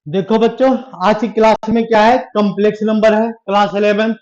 देखो बच्चों, आज की क्लास में क्या है, कॉम्प्लेक्स नंबर है, class 11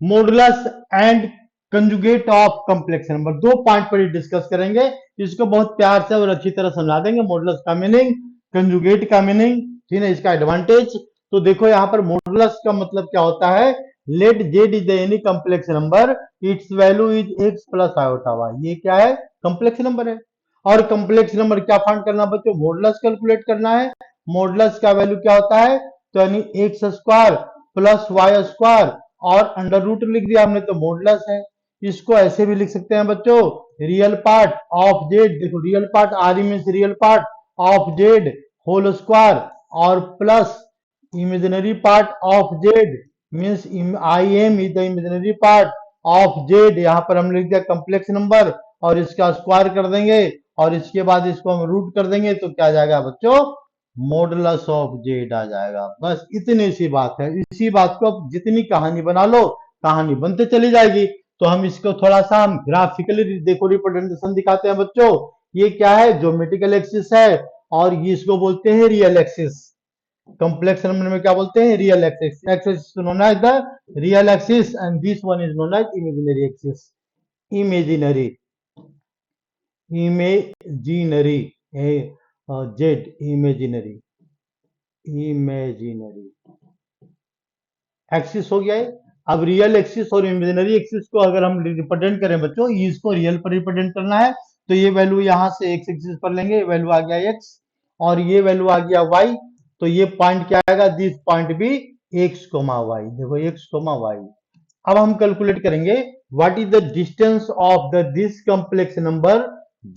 modulus and conjugate of complex number. दो पॉइंट पर डिस्कस करेंगे। इसको बहुत प्यार से और अच्छी तरह समझा देंगे। मॉडुलस का मीनिंग, कंजुगेट का मीनिंग, ठीक है, इसका एडवांटेज। तो देखो यहाँ पर मॉडुलस का मतलब क्या होता है। Let z is the any complex number, its value is x plus iota y. ये क्या है, कॉम्प्लेक्स नंबर है। और कॉम्प्लेक्स नंबर क्या फाइंड करना बच्चों, मॉडुलस कैलकुलेट करना है। मॉडुलस का वैल्यू क्या होता है, तो यानी x square plus y square और अंडर रूट लिख दिया हमने, तो मॉडुलस है। इसको ऐसे भी लिख सकते हैं बच्चों, रियल पार्ट ऑफ जेड। देखो real part, R means real part of Z whole square और plus imaginary part of Z means I M is the imaginary part of Z. यहां पर हम लिख दिया कॉम्प्लेक्स नंबर और इसका स्क्वायर कर देंगे और इसके बाद इसको हम रूट कर देंगे, तो क्या आ जाएगा बच्चों, मॉडुलस ऑफ जेड आ जाएगा। बस इतनी सी बात है। इसी बात को अब जितनी कहानी बना लो, कहानी बनते चली जाएगी। तो हम इसको थोड़ा सा हम ग्राफिकली देखो रिप्रेजेंटेशन दिखाते हैं बच्चों। ये क्या है, ज्योमेट्रिकल एक्सिस है और ये इसको बोलते हैं रियल एक्सिस। कॉम्प्लेक्स नंबर में क्या बोलते हैं, real axis. Axis known as the real axis and this one is known as imaginary axis. Imaginary, imaginary, z imaginary, imaginary axis हो गया है। अब रियल एक्सिस और इमेजिनरी एक्सिस को अगर हम रिप्रेजेंट करें बच्चों, इसको रियल पर रिप्रेजेंट करना है, तो ये वैल्यू यहां से एक्स एक्सिस पर लेंगे, वैल्यू आ गया एक्स और ये वैल्यू आ गया वाई। तो ये पॉइंट क्या आएगा, दिस पॉइंट भी एक्स कोमा वाई। देखो एक्स कोमा वाई। अब हम कैलकुलेट करेंगे what is the distance of the this complex number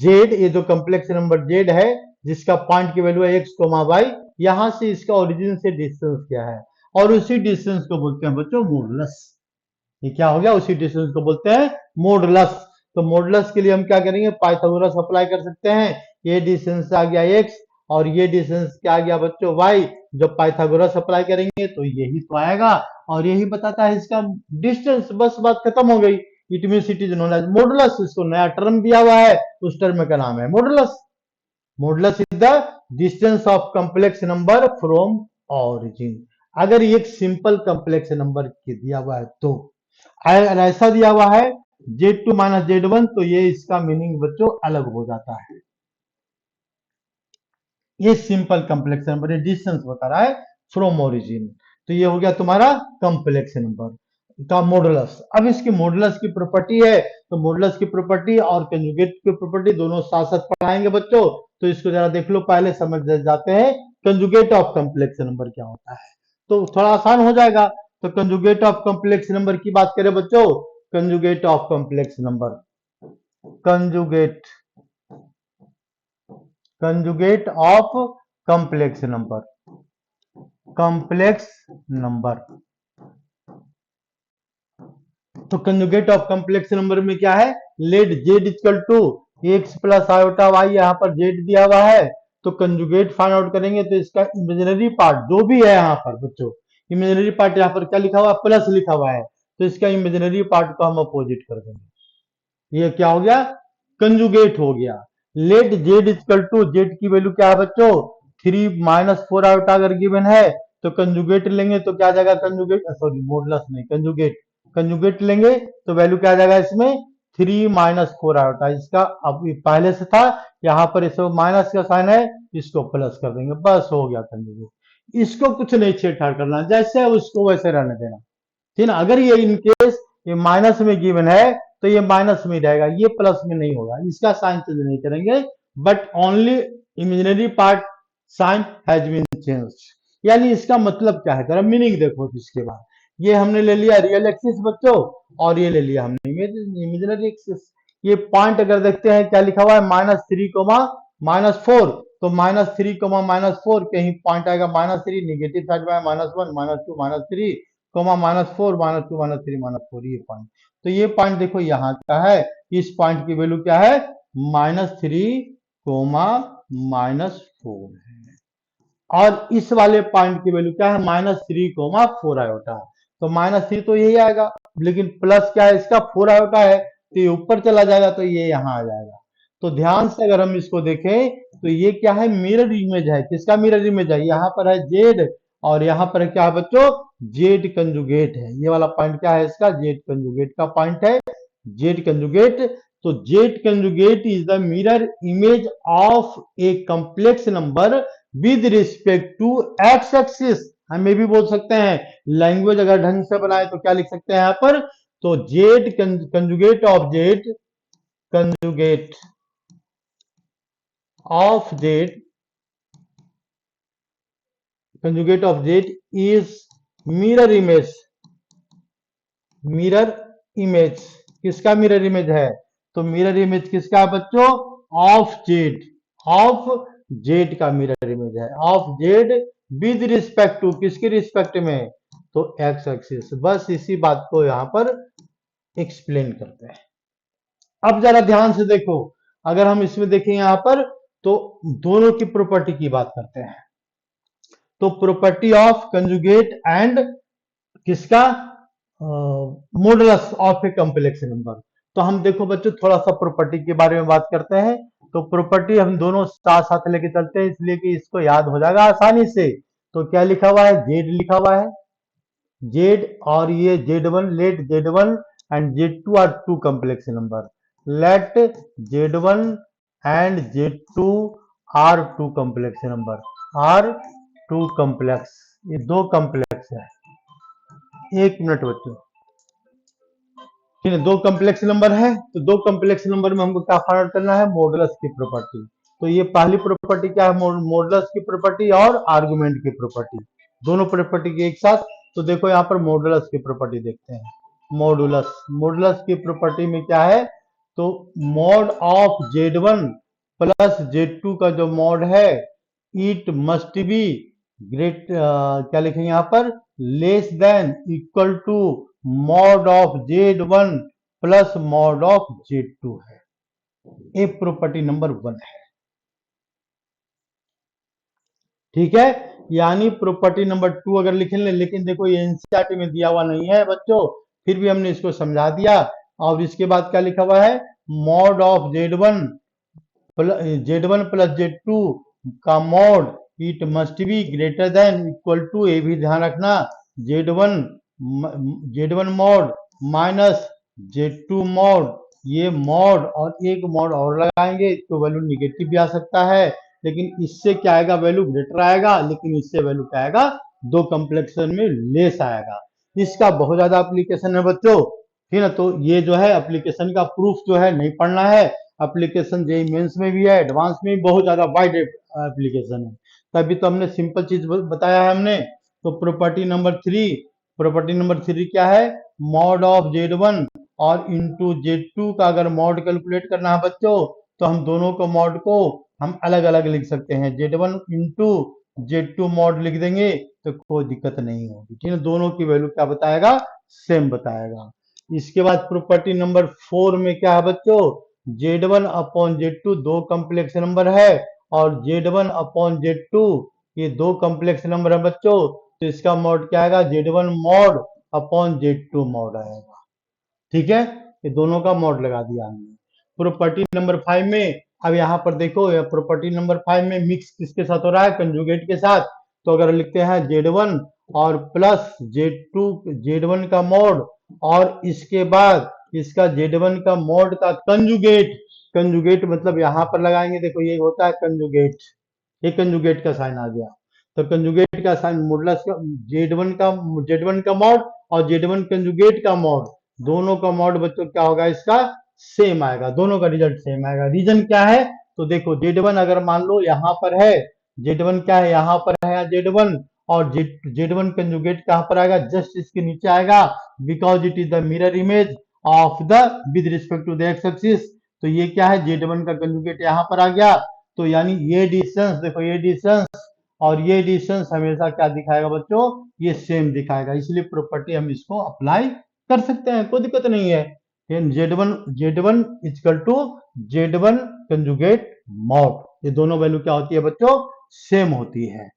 Z. ये जो कॉम्प्लेक्स नंबर जेड है जिसका पॉइंट की वैल्यू है एक्स कोमा वाई, यहां से इसका ओरिजिन से डिस्टेंस क्या है, और उसी डिस्टेंस को बोलते हैं बच्चों मॉडुलस। ये क्या हो गया, उसी डिस्टेंस को बोलते हैं मॉडुलस। तो मॉडुलस के लिए हम क्या करेंगे, पाइथागोरस अप्लाई कर सकते हैं। ये डिस्टेंस आ गया एक्स और ये डिस्टेंस क्या आ गया बच्चों वाई। जब पाइथागोरस अप्लाई करेंगे तो यही तो आएगा और यही बताता है इसका डिस्टेंस। बस बात खत्म हो गई। It means it is known as modulus. इसको नया टर्म दिया हुआ है, उस टर्म का नाम है modulus. Modulus is the distance of complex number from origin. अगर ये एक सिंपल कॉम्प्लेक्स नंबर दिया हुआ है तो, अगर ऐसा दिया हुआ है Z2 माइनस Z1, तो ये इसका मीनिंग बच्चों अलग हो जाता है। ये सिंपल कॉम्प्लेक्स नंबर, ये डिस्टेंस बता रहा है फ्रॉम ओरिजिन। तो ये हो गया तुम्हारा कॉम्प्लेक्स नंबर का मॉडुलस। अब इसकी मॉडुलस की प्रॉपर्टी है, तो मॉडुलस की प्रॉपर्टी और कंजुगेट की प्रॉपर्टी दोनों साथ साथ पढ़ाएंगे बच्चों। तो इसको जरा देख लो, पहले समझ जाते हैं कंजुगेट ऑफ कॉम्प्लेक्स नंबर क्या होता है, तो थोड़ा आसान हो जाएगा। तो कंजुगेट ऑफ कॉम्प्लेक्स नंबर की बात करें बच्चों, conjugate of complex number, conjugate, conjugate of complex number, complex number. तो कंजुगेट ऑफ कॉम्प्लेक्स नंबर में क्या है, let z equal to x plus iota y. यहाँ पर जेड दिया हुआ है, तो कंजुगेट फाइंड आउट करेंगे तो इसका इमेजिनरी पार्ट जो भी है यहाँ पर बच्चों, इमेजिनरी पार्ट यहाँ पर क्या लिखा हुआ है, प्लस लिखा हुआ है, तो इसका इमेजिनरी पार्ट को हम अपोजिट कर देंगे। ये क्या हो गया, कंजुगेट हो गया। Let z equal to, z की वैल्यू क्या है बच्चों, 3 - 4 आयोटा अगर गिवन है, तो कंजुगेट लेंगे तो क्या आ जाएगा, कंजुगेट सॉरी मॉडुलस नहीं, कंजुगेट, कंजुगेट लेंगे तो वैल्यू क्या आ जाएगा इसमें, 3 - 4 आयोटा। इसका अब पहले से था, यहाँ पर इसको माइनस का साइन है, इसको प्लस कर देंगे, बस हो गया कंजुगेट। इसको कुछ नहीं छेड़छाड़ करना, जैसे है उसको वैसे रहने देना, ठीक है ना। अगर ये इनकेस ये माइनस में गिवन है तो ये माइनस में रहेगा, ये प्लस में नहीं होगा, इसका साइन चेंज नहीं करेंगे, but only imaginary part sign has been changed. यानी इसका मतलब क्या है, जरा मीनिंग देखो। इसके बाद ये हमने ले लिया रियल एक्सिस बच्चों और ये ले लिया हमने इमेजिनरी एक्सिस। ये पॉइंट अगर देखते हैं क्या लिखा हुआ है, -3, -4। तो -3, कहीं पॉइंट आएगा -3, निगेटिव साइड में -1, -2, -3, -4, -2, -3, -4, ये पॉइंट। तो ये पॉइंट देखो यहाँ का है, इस पॉइंट की वैल्यू क्या है, -3, -4 है। और इस वाले पॉइंट की वैल्यू क्या है, -3, 4 आयोटा। तो -3 तो यही आएगा, लेकिन प्लस क्या है इसका, 4 आयोटा है, तो ये ऊपर चला जाएगा तो ये यहाँ आ जाएगा। तो ध्यान से अगर हम इसको देखें तो ये क्या है, मिरर इमेज है। किसका मिरर इमेज है? यहाँ पर है जेड और यहाँ पर क्या है बच्चों, जेड कंजुगेट है। ये वाला पॉइंट क्या है इसका, जेड कंजुगेट का पॉइंट है, जेड कंजुगेट। तो z conjugate is the mirror image of a complex number with respect to x axis. हम ये भी बोल सकते हैं, लैंग्वेज अगर ढंग से बनाए तो क्या लिख सकते हैं यहाँ पर, तो z conjugate of z, conjugate of z, conjugate of z is mirror image, mirror image. किसका मिरर इमेज है? तो मिरर इमेज किसका है बच्चों, ऑफ जेड, ऑफ जेड का मिरर इमेज है, of z with respect to, किसके रिस्पेक्ट में, तो एक्स एक्सिस। बस इसी बात को यहां पर एक्सप्लेन करते हैं। अब जरा ध्यान से देखो, अगर हम इसमें देखें यहां पर तो दोनों की प्रॉपर्टी की बात करते हैं। तो प्रॉपर्टी ऑफ कंजुगेट एंड किसका, modulus of a complex number. तो हम देखो बच्चों थोड़ा सा प्रॉपर्टी के बारे में बात करते हैं। तो प्रॉपर्टी हम दोनों साथ साथ लेके चलते हैं, इसलिए कि इसको याद हो जाएगा आसानी से। तो क्या लिखा हुआ है, जेड लिखा हुआ है, जेड, और ये Z one, let Z one and Z two are two complex number, let Z one and Z two are two complex number, are two complex, ये दो कॉम्प्लेक्स है। एक मिनट बच्चों, ठीक है, दो कॉम्प्लेक्स नंबर है। तो दो कॉम्प्लेक्स नंबर में हमको क्या फाइंड आउट करना है, मॉडुलस की प्रॉपर्टी। तो ये पहली प्रॉपर्टी क्या है, मॉडुलस की प्रॉपर्टी और आर्गुमेंट की प्रॉपर्टी, दोनों प्रॉपर्टी के एक साथ। तो देखो यहाँ पर मॉडुलस की प्रॉपर्टी देखते हैं। मॉडुलस, मॉडुलस की प्रॉपर्टी में क्या है, तो mod of Z one plus Z two का जो मॉड है, इट मस्ट बी ग्रेट, क्या लिखेंगे यहाँ पर, less than equal to mod of Z one plus mod of Z two है। ये प्रॉपर्टी नंबर 1 है, ठीक है। यानी प्रॉपर्टी नंबर 2 अगर लिख लें, लेकिन देखो ये एनसीईआरटी में दिया हुआ नहीं है बच्चों, फिर भी हमने इसको समझा दिया। और इसके बाद क्या लिखा हुआ है, mod of Z one plus Z two का mod, it must be greater than equal to, ये भी ध्यान रखना, Z one, Z one mod minus Z two mod. ये मॉड और एक मॉड और लगाएंगे तो वैल्यू निगेटिव भी आ सकता है, लेकिन इससे क्या आएगा, वैल्यू ग्रेटर आएगा, लेकिन इससे वैल्यू क्या आएगा, दो कॉम्प्लेक्सन में लेस आएगा। इसका बहुत ज्यादा एप्लीकेशन है बच्चों, ठीक है। तो ये जो है एप्लीकेशन का प्रूफ जो है नहीं पढ़ना है, एप्लीकेशन जेईई मेंस में भी है, एडवांस में भी बहुत ज्यादा वाइड एप्लीकेशन है। तभी तो हमने सिंपल चीज बताया है हमने। तो प्रॉपर्टी नंबर 3, प्रॉपर्टी नंबर 3 क्या है, मॉड ऑफ जेड1 और इंटू जेड2 का अगर मॉड कैलकुलेट करना है बच्चों, तो हम दोनों को मॉड को हम अलग अलग लिख सकते हैं, जेड1 इंटू जेड2 मॉड लिख देंगे तो कोई दिक्कत नहीं होगी, ठीक है। दोनों की वैल्यू क्या बताएगा, सेम बताएगा। इसके बाद प्रॉपर्टी नंबर 4 में क्या है बच्चों, जेड1 अपॉन जेड2 दो कॉम्प्लेक्स नंबर है, और जेड1 अपॉन जेड2 ये दो कॉम्प्लेक्स नंबर है बच्चों। तो इसका मॉड क्या आएगा, जेड1 मॉड अपॉन जेड2 मॉड आएगा, ठीक है। ये दोनों का मॉड लगा दिया हमने। प्रॉपर्टी नंबर 5 में, अब यहाँ पर देखो, प्रॉपर्टी नंबर 5 में मिक्स किसके साथ हो रहा है, कंजुगेट के साथ। तो अगर लिखते हैं जेड1 और प्लस जेड2, जेड1 का मॉड, और इसके बाद इसका जेड1 का मॉड का कंजुगेट, कंजुगेट मतलब यहाँ पर लगाएंगे, देखो ये होता है कंजुगेट, ये कंजुगेट का साइन आ गया। तो कंजुगेट का साइन मॉडुलस का, जेड1 का मॉड और जेड1 कंजुगेट का मॉड, दोनों का मॉड बच्चों क्या होगा, इसका सेम आएगा, दोनों का रिजल्ट सेम आएगा। रीजन क्या है, तो देखो जेड1 अगर मान लो यहाँ पर है, जेड1 क्या है, यहाँ पर है जेड1, और जेड1 कंजुगेट कहाँ पर आएगा, जस्ट इसके नीचे आएगा, because it is the mirror image of the with respect to the x axis. तो ये क्या है, जेड1 का कंजुगेट यहाँ पर आ गया। तो यानी ये डिस्टेंस देखो, ये डिस्टेंस और ये डिस्टेंस हमेशा क्या दिखाएगा बच्चों, ये सेम दिखाएगा, इसलिए प्रॉपर्टी हम इसको अप्लाई कर सकते हैं, कोई दिक्कत नहीं है। Z one equal to Z one conjugate mod, ये दोनों वैल्यू क्या होती है बच्चों, सेम होती है।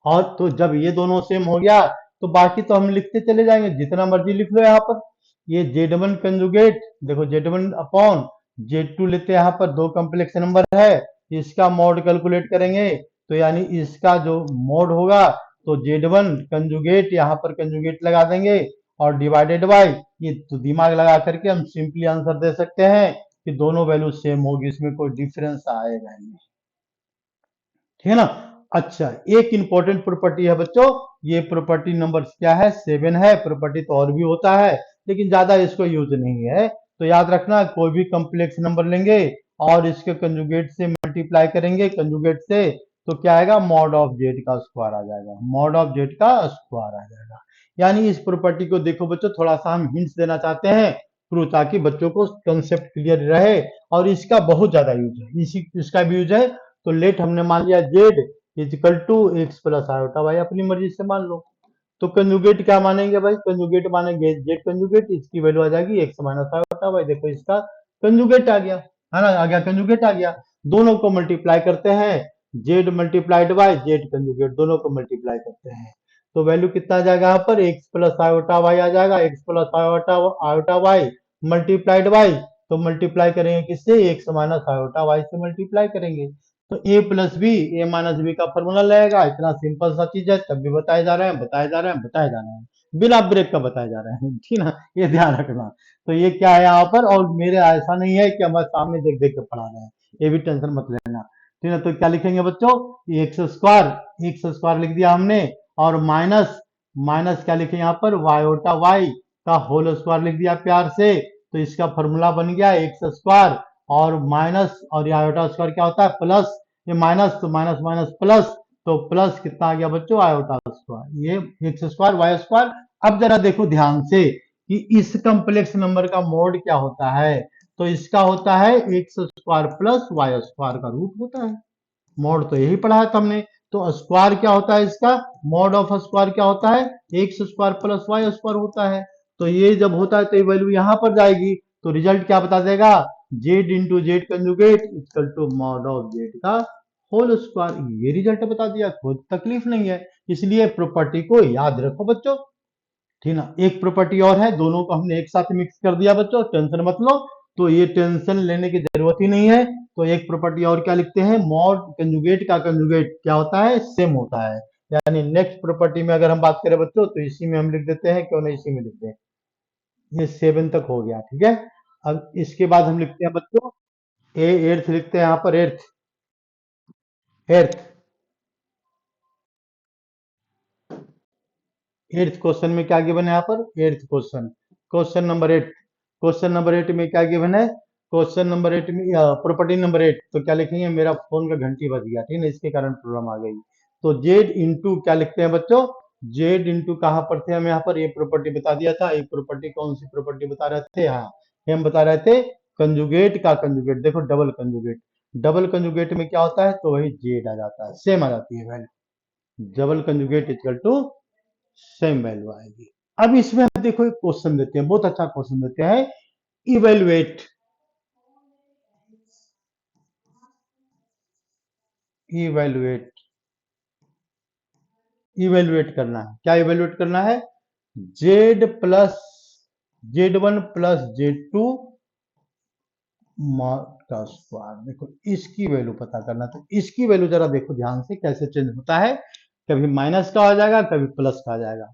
और तो जब ये दोनों सेम हो गया तो बाकी तो हम लिखते चले जाएंगे, जितना मर्जी लिख लो यहाँ पर। ये जेड1 कंजुगेट देखो, जेड1 अपॉन Z2 लेते हैं, यहाँ पर दो कॉम्प्लेक्स नंबर है, इसका मॉड कैलकुलेट करेंगे, तो यानी इसका जो मॉड होगा तो Z1 कंजुगेट, यहाँ पर कंजुगेट लगा देंगे और डिवाइडेड बाय ये, तो दिमाग लगा करके हम सिंपली आंसर दे सकते हैं कि दोनों वैल्यू सेम होगी, इसमें कोई डिफरेंस आएगा नहीं। ठीक है ना। अच्छा, एक इंपॉर्टेंट प्रॉपर्टी है बच्चों, ये प्रॉपर्टी नंबर क्या है, 7 है। प्रॉपर्टी तो और भी होता है लेकिन ज्यादा इसको यूज नहीं है, तो याद रखना कोई भी कॉम्प्लेक्स नंबर लेंगे और इसके कंजुगेट से मल्टीप्लाई करेंगे, कंजुगेट से, तो क्या आएगा, मॉड ऑफ जेड का स्क्वायर आ जाएगा, मॉड ऑफ जेड का स्क्वायर आ जाएगा। यानी इस प्रॉपर्टी को देखो बच्चों, थोड़ा सा हम हिंट्स देना चाहते हैं थ्रू, ताकि बच्चों को कंसेप्ट क्लियर रहे, और इसका बहुत ज्यादा यूज है, इसी इसका भी यूज है। तो लेट हमने मान लिया z equal to x plus iota, भाई अपनी मर्जी से मान लो। तो कंजुगेट क्या मानेंगे भाई, कंजुगेट मानेंगे जेड कंजुगेट, इसकी वैल्यू आ जाएगी एक्स माइनस आयोटा, भाई देखो इसका कंजुगेट आ गया, है ना, आ गया कंजुगेट आ गया। दोनों को मल्टीप्लाई करते हैं, Z multiplied by Z conjugate, दोनों को मल्टीप्लाई करते हैं, तो वैल्यू कितना आ जाएगा यहाँ पर, एक्स प्लस आयोटा वाई आ जाएगा, x plus iota iota y multiplied y, तो मल्टीप्लाई करेंगे किससे, एक्स माइनस आयोटा वाई से मल्टीप्लाई करेंगे, तो a plus b, a minus b का फॉर्मूला लगेगा। इतना सिंपल सा चीज है, तब भी बताए जा रहे हैं, बताए जा रहे हैं, बताए जा रहे हैं, बिना ब्रेक का बताए जा रहे हैं, ठीक ना, ये ध्यान रखना। तो ये क्या है यहाँ पर, और मेरे ऐसा नहीं है कि हमारे सामने देख देख के पढ़ा रहे हैं, ये भी टेंशन मत लेना, ठीक है। तो क्या लिखेंगे बच्चों, एक्स स्क्वायर लिख दिया हमने, और माइनस, माइनस क्या लिखे यहाँ पर, वायोटा वाई का होल स्क्वायर लिख दिया प्यार से, तो इसका फॉर्मूला बन गया एक्स स्क्वायर, और माइनस, और आयोटा स्क्वायर क्या होता है, प्लस, ये माइनस, तो माइनस माइनस प्लस, तो प्लस कितना आ गया बच्चों, आयोटा स्क्वायर, ये एक्स स्क्वायर वाई स्क्वायर। अब जरा देखो ध्यान से कि इस कॉम्प्लेक्स नंबर का मोड क्या होता है, तो इसका होता है x square plus y square का रूट होता है, मोड तो यही पढ़ा था हमने। तो स्क्वायर क्या होता है इसका, मोड ऑफ स्क्वायर क्या होता है, x square plus y square होता है। तो ये जब होता है तो ये वैल्यू यहाँ पर जाएगी, तो रिजल्ट क्या बता देगा, z into z conjugate equal to mod of z का होल स्क्वायर, ये रिजल्ट बता दिया, कोई तकलीफ नहीं है। इसलिए प्रॉपर्टी को याद रखो बच्चों, ठीक ना। एक प्रॉपर्टी और है, दोनों को हमने एक साथ मिक्स कर दिया बच्चों, टेंशन मत लो, तो ये टेंशन लेने की जरूरत ही नहीं है। तो एक प्रॉपर्टी और क्या लिखते हैं, मॉड कंजुगेट का कंजुगेट क्या होता है, सेम होता है। यानी नेक्स्ट प्रॉपर्टी में अगर हम बात करें बच्चों, तो इसी में हम लिख देते हैं, क्यों नहीं इसी में लिखते हैं, ये 7 तक हो गया, ठीक है। अब इसके बाद हम लिखते हैं बच्चों, ए एर्थ लिखते हैं यहाँ पर, एर्थ, एर्थ, एट्थ क्वेश्चन में क्या गिवन है यहाँ पर, eighth question, question number 8, question number 8 में क्या गिवन है, क्वेश्चन नंबर 8 में प्रॉपर्टी नंबर 8, तो क्या लिखेंगे, मेरा फोन का घंटी बज गया, ठीक है, इसके कारण प्रॉब्लम आ गई। तो जेड इंटू क्या लिखते हैं बच्चों, जेड इंटू कहाँ पर थे हम, यहाँ पर ये प्रॉपर्टी बता दिया था, एक प्रॉपर्टी कौन सी प्रॉपर्टी बता रहे थे, हाँ ये हम बता रहे थे, कंजुगेट का कंजुगेट, देखो डबल कंजुगेट, डबल कंजुगेट में क्या होता है, तो वही जेड आ जाता है, सेम आ जाती है value, double conjugate equal to same value आएगी। अब इसमें हम देखो एक क्वेश्चन देते हैं, बहुत अच्छा क्वेश्चन देते हैं, इवेल्युएट, इवेल्युएट, इवेल्युएट करना है, क्या इवेल्युएट करना है, Z plus Z1 plus Z2 का स्क्वायर, देखो इसकी वैल्यू पता करना, तो इसकी वैल्यू जरा देखो ध्यान से कैसे चेंज होता है, कभी माइनस का आ जाएगा, कभी प्लस का आ जाएगा।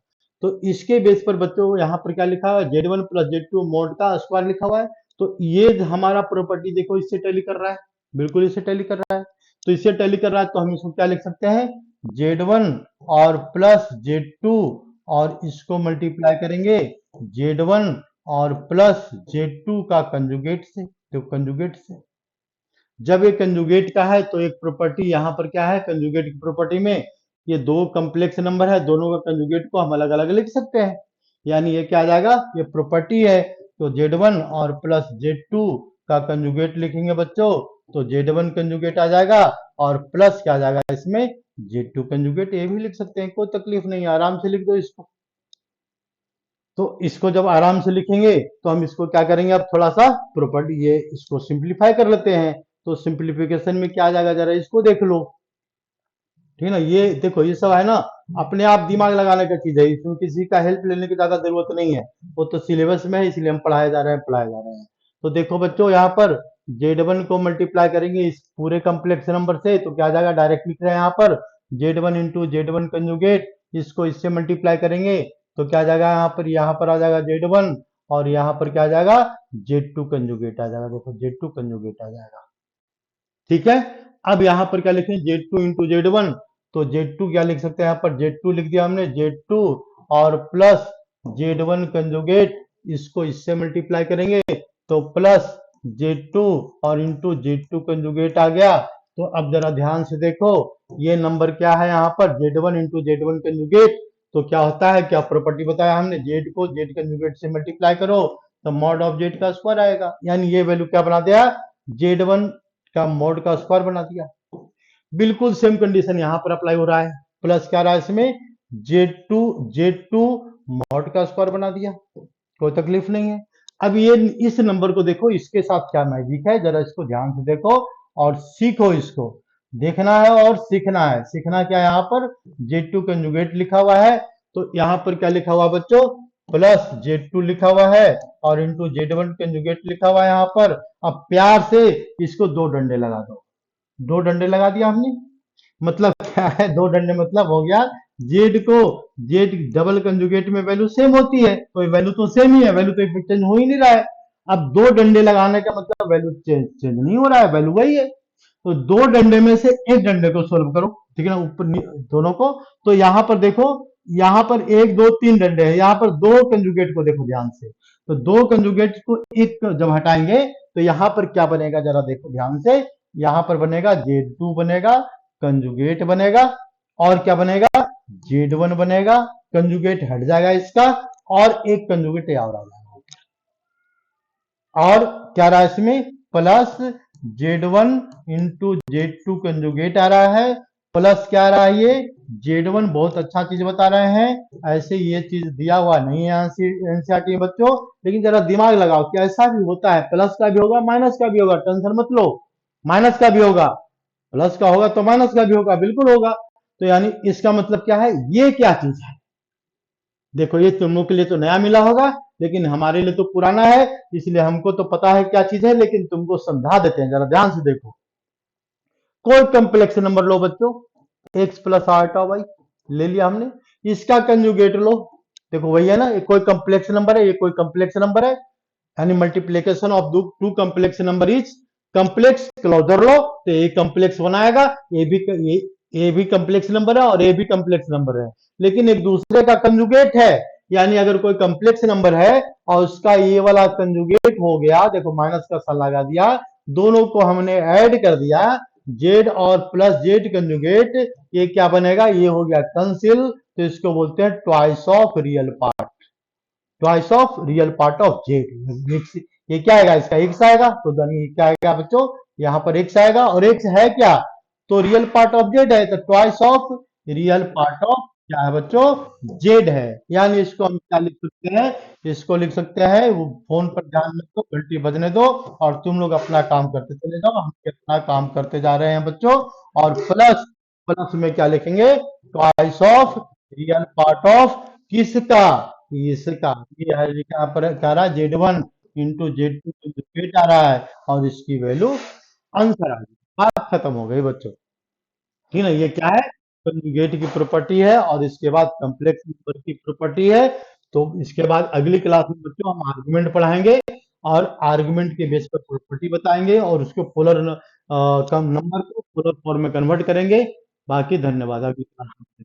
तो इसके बेस पर बच्चों यहाँ पर क्या लिखा हुआ है, Z1 प्लस Z2 मोड का स्क्वायर लिखा हुआ है, तो ये हमारा प्रॉपर्टी देखो इससे टैली कर रहा है, बिल्कुल इससे टैली कर रहा है। तो इससे टैली कर रहा है तो हम इसको क्या लिख सकते हैं, Z1 और प्लस Z2, और इसको मल्टीप्लाई करेंगे Z1 और प्लस Z2 का कंजुगेट से, तो कंजुगेट से, जब ये कंजुगेट का है तो एक प्रॉपर्टी यहाँ पर क्या है, कंजुगेट की प्रॉपर्टी में ये दो कॉम्प्लेक्स नंबर है, दोनों का कंजुगेट को हम अलग अलग लिख सकते हैं, यानी ये क्या आ जाएगा, ये प्रॉपर्टी है, तो Z1 और प्लस Z2 का कंजुगेट लिखेंगे बच्चों, तो Z1 कंजुगेट आ जाएगा, और प्लस क्या आ जाएगा इसमें, Z2 कंजुगेट, ये भी लिख सकते हैं, कोई तकलीफ नहीं है, आराम से लिख दो इसको। तो इसको जब आराम से लिखेंगे तो हम इसको क्या करेंगे, अब थोड़ा सा प्रॉपर्टी ये इसको सिंप्लीफाई कर लेते हैं, तो सिंप्लीफिकेशन में क्या आ जाएगा, जरा इसको देख लो, ठीक है ना। ये देखो ये सब है ना, अपने आप दिमाग लगाने का चीज है, इसमें किसी का हेल्प लेने की ज्यादा जरूरत नहीं है, वो तो सिलेबस में है, इसलिए हम पढ़ाए जा रहे हैं, पढ़ाए जा रहे हैं। तो देखो बच्चों यहाँ पर Z1 को मल्टीप्लाई करेंगे इस पूरे कम्प्लेक्स नंबर से, तो क्या आ जाएगा, डायरेक्ट लिख रहे हैं यहाँ पर Z1 इंटू Z1 कंजुगेट, इसको इससे मल्टीप्लाई करेंगे तो क्या आ जाएगा, यहाँ पर आ जाएगा Z1 और यहाँ पर क्या आ जाएगा, Z2 कंजुगेट आ जाएगा। देखो Z2 कंजुगेट आ जाएगा। ठीक है, अब यहाँ पर क्या लिखें, Z2 इंटू Z1, तो Z2 क्या लिख सकते हैं, यहाँ पर Z2 लिख दिया हमने, Z2 और प्लस Z1 कंजुगेट, इसको इससे मल्टीप्लाई करेंगे तो प्लस Z2 और इंटू Z2 कंजुगेट आ गया। तो अब जरा ध्यान से देखो, ये नंबर क्या है यहाँ पर, Z1 इंटू Z1 कंजुगेट, तो क्या होता है, क्या प्रॉपर्टी बताया हमने, Z को Z कंजुगेट से मल्टीप्लाई करो तो मॉड ऑफ Z का स्क्वायर आएगा, यानी ये वैल्यू क्या बना दिया, Z1 का मॉड का स्क्वायर बना दिया। बिल्कुल सेम कंडीशन यहां पर अप्लाई हो रहा है, प्लस क्या रहा है इसमें, Z2 मॉड का स्क्वायर बना दिया, कोई तकलीफ नहीं है। अब ये इस नंबर को देखो, इसके साथ क्या मैजिक है, जरा इसको ध्यान से देखो और सीखो, इसको देखना है और सीखना है। सीखना क्या है, यहाँ पर Z2 कंजुगेट लिखा हुआ है, तो यहाँ पर क्या लिखा हुआ बच्चों, प्लस Z2 लिखा हुआ है और इंटू Z1 कंजुगेट लिखा हुआ है यहाँ पर। अब प्यार से इसको दो डंडे लगा दो, दो डंडे लगा दिया हमने, मतलब क्या है, दो डंडे मतलब हो गया, जेड को जेड डबल कंजुगेट में वैल्यू सेम होती है, तो वैल्यू तो सेम ही है, वैल्यू तो चेंज हो ही नहीं रहा है। अब दो डंडे लगाने का मतलब वैल्यू चेंज नहीं हो रहा है, वैल्यू वही है। तो दो डंडे में से एक डंडे को सोल्व करो, ठीक है ना, ऊपर दोनों को। तो यहाँ पर देखो, यहाँ पर एक दो तीन डंडे हैं, यहाँ पर दो कंजुगेट को देखो ध्यान से, तो दो कंजुगेट को एक जब हटाएंगे तो यहाँ पर क्या बनेगा, जरा देखो ध्यान से, यहाँ पर बनेगा Z2 बनेगा, कंजुगेट बनेगा, और क्या बनेगा, Z1 बनेगा, कंजुगेट हट जाएगा इसका, और एक कंजुगेट और आ जाएगा, और क्या रहा इसमें, plus Z1 into Z2 conjugate आ रहा है, प्लस क्या आ रहा है, ये Z1 बहुत अच्छा चीज बता रहे हैं, ऐसे ये चीज दिया हुआ नहीं है एनसीईआरटी में बच्चों, लेकिन जरा दिमाग लगाओ कि ऐसा भी होता है, प्लस का भी होगा माइनस का भी होगा, टेंशन मत लो, माइनस का भी होगा, प्लस का होगा तो माइनस का भी होगा, बिल्कुल होगा। तो यानी इसका मतलब क्या है, ये क्या चीज है, देखो ये तुम लोग के लिए तो नया मिला होगा, लेकिन हमारे लिए तो पुराना है, इसलिए हमको तो पता है क्या चीज है, लेकिन तुमको समझा देते हैं, जरा ध्यान से देखो। कोई कम्प्लेक्स नंबर लो बच्चों, एक्स प्लस आर्टा वाई ले लिया हमने, इसका कंजुगेट लो, देखो वही है ना, ये कोई कम्प्लेक्स नंबर है, ये कोई कम्प्लेक्स नंबर है, यानी multiplication of two complex number is complex, closure लो तो ए कम्प्लेक्स बनाएगा, ए भी कम्प्लेक्स नंबर है और ए भी कम्प्लेक्स नंबर है, लेकिन एक दूसरे का कंजुगेट है, यानी अगर कोई कम्प्लेक्स नंबर है और उसका ये वाला कंजुगेट हो गया, देखो माइनस का साइन लगा दिया, दोनों को हमने ऐड कर दिया, जेड और प्लस जेड कंजुगेट, ये क्या बनेगा, ये हो गया कंसिल, तो इसको बोलते हैं twice of real part, twice of real part of Z. ये क्या आएगा, इसका एक्स आएगा, तो यानी क्या आएगा बच्चों, यहाँ पर एक्स आएगा, और एक्स है क्या, तो रियल पार्ट ऑफ जेड है, तो twice of real part of क्या है बच्चों, जेड है। यानी इसको हम क्या लिख सकते हैं, इसको लिख सकते हैं, वो फोन पर ध्यान मत दो, घंटी बजने दो, और तुम लोग अपना काम करते चले जाओ, हम अपना काम करते जा रहे हैं बच्चों। और प्लस, प्लस में क्या लिखेंगे, twice of real part of किसका, इसका, ये है यहाँ पर क्या रहा है, Z1 इंटू Z2 कंजुगेट आ रहा है, और इसकी वैल्यू आंसर आ गई, बात खत्म हो गई बच्चों, ठीक है, ये क्या है, कंजुगेट की प्रॉपर्टी है, और इसके बाद कम्प्लेक्स नंबर की प्रॉपर्टी है। तो इसके बाद अगली क्लास में बच्चों हम आर्गुमेंट पढ़ाएंगे, और आर्गुमेंट के बेस पर प्रॉपर्टी बताएंगे, और उसको पोलर कम नंबर को पोलर फॉर्म में कन्वर्ट करेंगे। बाकी धन्यवाद, अगली क्लास में